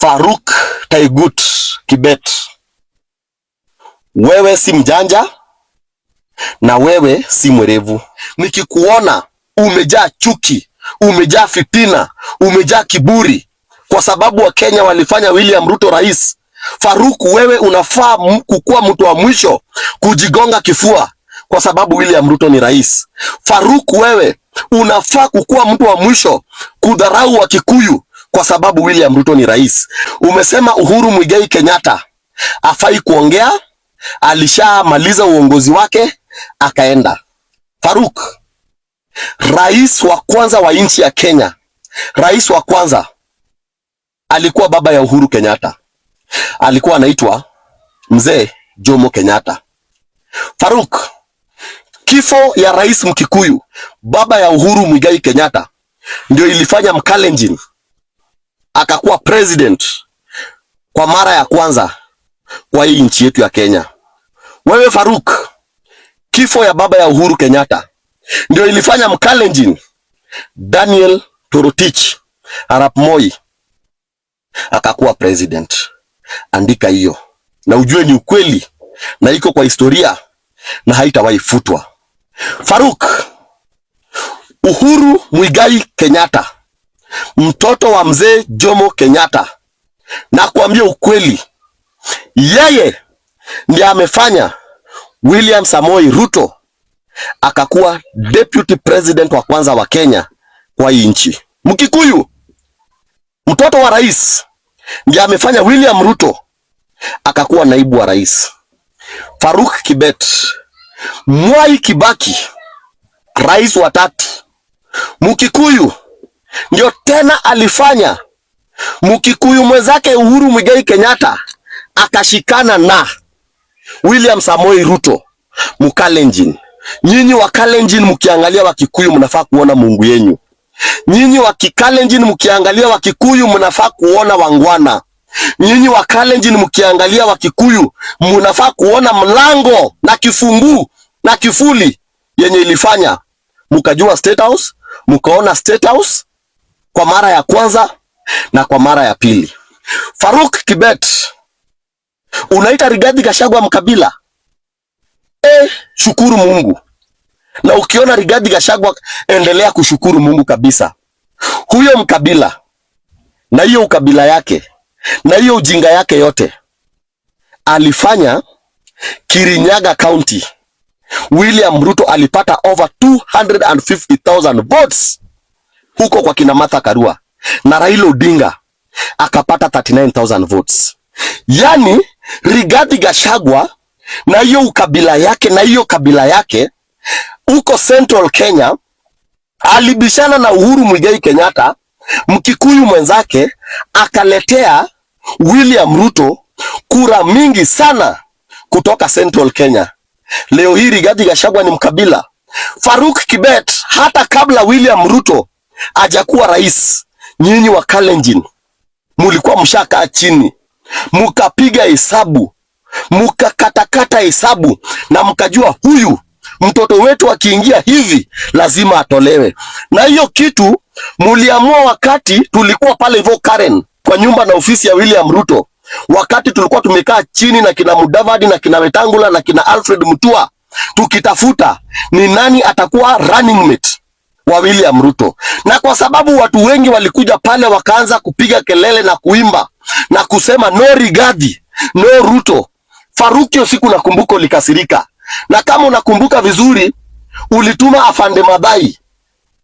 Faruk Taigut Kibet, wewe si mjanja na wewe si mwerevu. Nikikuona umejaa chuki, umejaa fitina, umejaa kiburi kwa sababu wa Kenya walifanya William Ruto rais. Faruk, wewe unafaa kukuwa mtu wa mwisho kujigonga kifua kwa sababu William Ruto ni rais. Faruk, wewe unafaa kukuwa mtu wa mwisho kudharau wa Kikuyu kwa sababu William Ruto ni rais. Umesema Uhuru Muigai Kenyatta afai kuongea, alishamaliza uongozi wake akaenda. Faruk, rais wa kwanza wa nchi ya Kenya, rais wa kwanza alikuwa baba ya Uhuru Kenyatta, alikuwa anaitwa Mzee Jomo Kenyatta. Faruk, kifo ya rais Mkikuyu baba ya Uhuru Muigai Kenyatta ndio ilifanya Mkalenjin akakuwa president kwa mara ya kwanza kwa hii nchi yetu ya Kenya. Wewe Faruk, kifo ya baba ya Uhuru Kenyatta ndio ilifanya Mkalenjin Daniel Toroitich Arap Moi akakuwa president. Andika hiyo na ujue ni ukweli na iko kwa historia na haitawahi futwa. Faruk, Uhuru Muigai Kenyatta mtoto wa Mzee Jomo Kenyatta, na kuambia ukweli, yeye ndiye amefanya William Samoei Ruto akakuwa deputy president wa kwanza wa Kenya kwa hii nchi. Mkikuyu, mtoto wa rais, ndiye amefanya William Ruto akakuwa naibu wa rais. Faruk Kibet, Mwai Kibaki, rais wa tatu, Mkikuyu ndio tena alifanya Mkikuyu mwenzake Uhuru Muigai Kenyatta akashikana na William Samoei Ruto Mkalenjin. Nyinyi wa Kalenjin mkiangalia wa Kikuyu mnafaa kuona Mungu yenyu. Nyinyi wa Kikalenjin mkiangalia wa Kikuyu mnafaa kuona wangwana. Nyinyi wa Kalenjin mkiangalia wa Kikuyu mnafaa kuona mlango na kifungu na kifuli yenye ilifanya mkajua State House, mkaona State House kwa mara ya kwanza na kwa mara ya pili. Faruk Kibet, unaita Rigathi Gachagua mkabila? Shukuru Mungu. Na ukiona Rigathi Gachagua endelea kushukuru Mungu kabisa. Huyo mkabila na hiyo ukabila yake na hiyo ujinga yake yote alifanya Kirinyaga County William Ruto alipata over 250,000 votes huko kwa kina Martha Karua, na Raila Odinga akapata 39,000 votes. Yani Rigathi Gachagua na hiyo ukabila yake na hiyo kabila yake huko Central Kenya alibishana na Uhuru Muigai Kenyatta, Mkikuyu mwenzake, akaletea William Ruto kura mingi sana kutoka Central Kenya. Leo hii Rigathi Gachagua ni mkabila. Faruk Kibet, hata kabla William Ruto hajakuwa rais, nyinyi wa Kalenjin mulikuwa mshakaa chini mukapiga hesabu, mukakatakata hesabu na mkajua huyu mtoto wetu akiingia hivi lazima atolewe. Na hiyo kitu muliamua wakati tulikuwa pale hivyo Karen kwa nyumba na ofisi ya William Ruto, wakati tulikuwa tumekaa chini na kina Mudavadi na kina Wetangula na kina Alfred Mutua tukitafuta ni nani atakuwa running mate wa William Ruto. Na kwa sababu watu wengi walikuja pale wakaanza kupiga kelele na kuimba na kusema no Rigathi, no Ruto, Faruk hiyo siku nakumbuka ulikasirika. Na kama unakumbuka vizuri, ulituma Afande Madai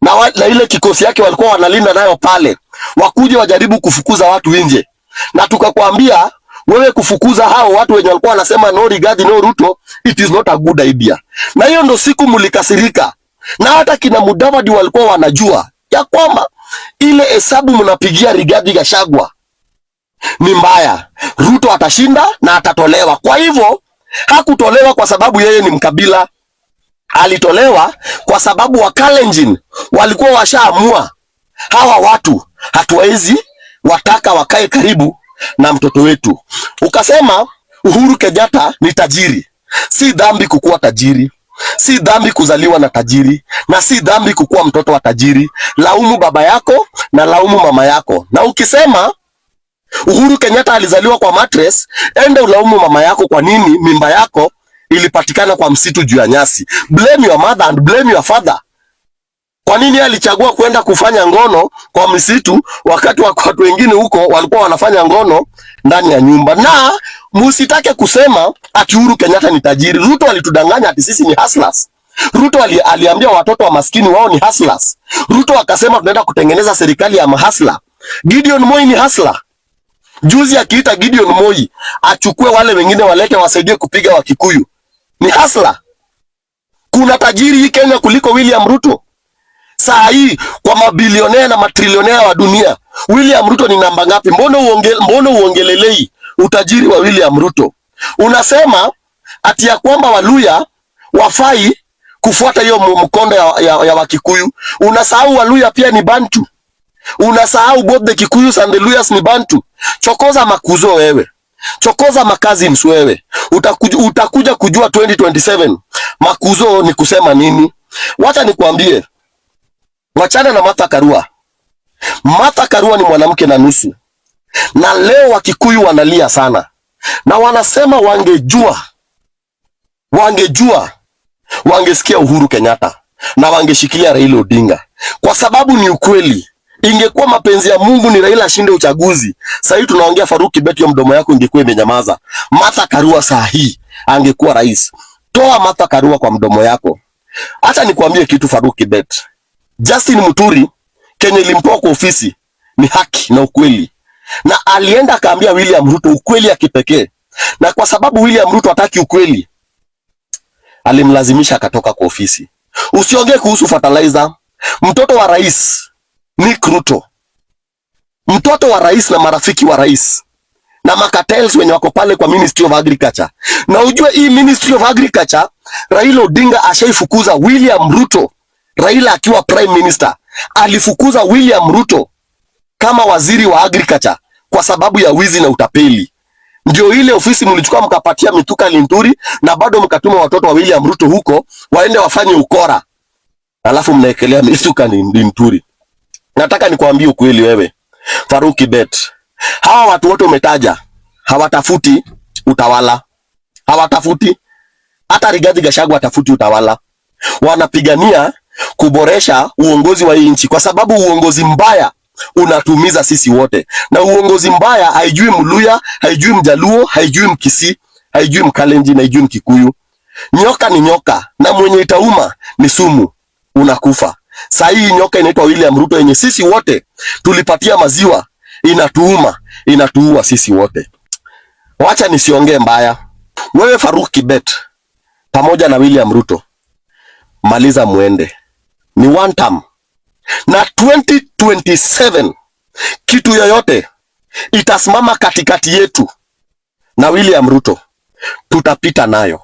na ile kikosi yake walikuwa wanalinda nayo pale, wakuje wajaribu kufukuza watu nje. Na tukakwambia wewe kufukuza hao watu wenye walikuwa wanasema no Rigathi, no Ruto, it is not a good idea. Na hiyo ndo siku mulikasirika. Na hata kina Mudavadi walikuwa wanajua ya kwamba ile hesabu mnapigia Rigathi Gachagua ni mbaya. Ruto atashinda na atatolewa. Kwa hivyo hakutolewa kwa sababu yeye ni mkabila. Alitolewa kwa sababu wa Kalenjin walikuwa washaamua hawa watu hatuwezi wataka wakae karibu na mtoto wetu. Ukasema Uhuru Kenyatta ni tajiri. Si dhambi kukuwa tajiri. Si dhambi kuzaliwa na tajiri, na si dhambi kukuwa mtoto wa tajiri. Laumu baba yako na laumu mama yako. Na ukisema Uhuru Kenyatta alizaliwa kwa mattress, ende ulaumu mama yako kwa nini mimba yako ilipatikana kwa msitu juu ya nyasi. Blame your mother and blame your father. Kwa nini alichagua kwenda kufanya ngono kwa msitu wakati watu wengine huko walikuwa wanafanya ngono ndani ya nyumba? Na musitake kusema ati Uhuru Kenyatta ni tajiri. Ruto alitudanganya ati sisi ni hustlers. Ruto aliambia watoto wa maskini wao ni hustlers. Ruto akasema tunaenda kutengeneza serikali ya mahasla. Gideon Moi ni hustler. Juzi akiita Gideon Moi achukue wale wengine walete wasaidie kupiga Wakikuyu. Ni hustler. Kuna tajiri hii Kenya kuliko William Ruto. Saa hii kwa mabilionea na matrilionea wa dunia, William Ruto ni namba ngapi? Mbona uongelelei utajiri wa William Ruto? Unasema ati ya kwamba Waluya wafai kufuata hiyo mkondo ya Wakikuyu. Unasahau Waluya pia ni Bantu. Unasahau both the Kikuyus and the Luyas ni Bantu. Chokoza makuzo wewe. Chokoza makazins wewe. Utakuja kujua 2027 makuzo ni kusema nini. Wacha nikwambie. Wachana na Martha Karua. Martha Karua ni mwanamke na nusu. Na leo Wakikuyu wanalia sana. Na wanasema wangesikia Uhuru Kenyatta na wangeshikilia Raila Odinga. Kwa sababu ni ukweli. Ingekuwa mapenzi ya Mungu ni Raila ashinde uchaguzi, sasa hivi tunaongea Faruk Kibet, ya mdomo yako ingekuwa imenyamaza. Martha Karua saa hii angekuwa rais. Toa Martha Karua kwa mdomo yako. Acha nikwambie kitu Faruk Kibet. Justin Muturi Kenya ilimtoa kwa ofisi ni haki na ukweli. Na alienda akaambia William Ruto ukweli ya kipekee. Na kwa sababu William Ruto hataki ukweli, alimlazimisha akatoka kwa ofisi. Usiongee kuhusu fertilizer. Mtoto wa rais Nick Ruto, mtoto wa rais na marafiki wa rais na makatels wenye wako pale kwa Ministry of Agriculture. Na ujue hii Ministry of Agriculture Raila Odinga ashaifukuza William Ruto. Raila akiwa Prime Minister alifukuza William Ruto kama waziri wa Agriculture kwa sababu ya wizi na utapeli. Ndio ile ofisi mlichukua mkapatia Mituka Linturi, na bado mkatuma watoto wa William Ruto huko waende wafanye ukora, alafu mnaekelea Mituka Linturi. Nataka nikwambie ukweli wewe Faruk Kibet, hawa watu wote umetaja hawatafuti utawala, hawatafuti hata Rigathi Gachagua atafuti utawala. Wanapigania kuboresha uongozi wa hii nchi, kwa sababu uongozi mbaya unatumiza sisi wote. Na uongozi mbaya haijui Mluya, haijui Mjaluo, haijui Mkisi, haijui Mkalenjin, haijui Mkikuyu. Nyoka ni nyoka na mwenye itauma ni sumu, unakufa. Saa hii nyoka inaitwa William Ruto yenye sisi wote tulipatia maziwa, inatuua sisi wote. Wacha nisiongee mbaya. Wewe Faruk Kibet pamoja na William Ruto maliza muende. Ni one term. Na 2027 kitu yoyote itasimama katikati yetu na William Ruto, tutapita nayo.